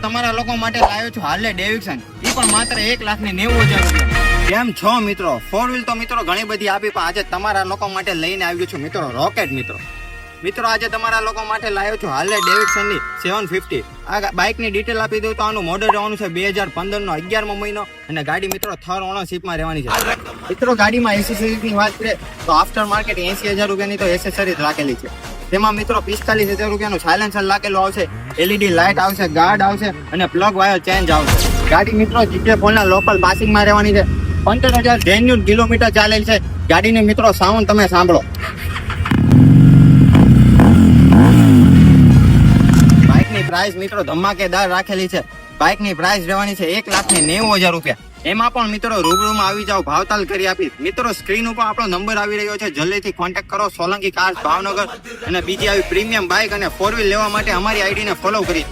તમારા લોકો માટે લાવ્યો છું હાર્લે ડેવિડસન, એ પણ માત્ર 1,90,000 રૂપિયા. કેમ છો મિત્રો? 4 વ્હીલ તો મિત્રો ઘણી બધી આપી, પણ આજે તમારા લોકો માટે લઈને આવ્યો છું મિત્રો રોકેટ. મિત્રો આજે તમારા લોકો માટે લાવ્યો છું હાર્લે ડેવિડસન ની 750. આ બાઇક ની ડિટેલ આપી દઉં તો આનું મોડલ રહેવાનું છે 2015 નો 11મો મહિનો, અને ગાડી મિત્રો થર્ડ ઓનરશિપ માં રહેવાની છે. મિત્રો ગાડીમાં એસેસરીઝ ની વાત કરીએ તો આફ્ટર માર્કેટ 80,000 રૂપિયાની તો એસેસરીઝ રાખેલી છે. તેમાં મિત્રો 45,000 રૂપિયાનું સાયલેન્સર લાગેલું આવશે, એલઈડી લાઇટ આવશે, ગાર્ડ આવશે અને પ્લગ વાયર ચેન્જ આવશે. ગાડી મિત્રો જીકે પોલના લોકલ પાસિંગમાં રહેવાની છે. 15,000 જેન્યુન કિલોમીટર ચાલેલ છે. ગાડીની મિત્રો સાઉન્ડ તમે સાંભળો. બાઇકની પ્રાઇસ મિત્રો ધમાકેદાર રાખેલી છે. બાઇકની પ્રાઇસ રહેવાની છે 1,90,000 રૂપિયા. એમાં પણ મિત્રો રૂબરૂમાં આવી જાવ, ભાવતાલ કરી આપી. મિત્રો સ્ક્રીન ઉપર આપણો નંબર આવી રહ્યો છે, જલ્દીથી કોન્ટેક્ટ કરો. સોલંકી કાર્સ ભાવનગર. અને બીજી આવી પ્રીમિયમ બાઇક અને 4 વ્હીલ લેવા માટે અમારી આઈડીને ફોલો કરી.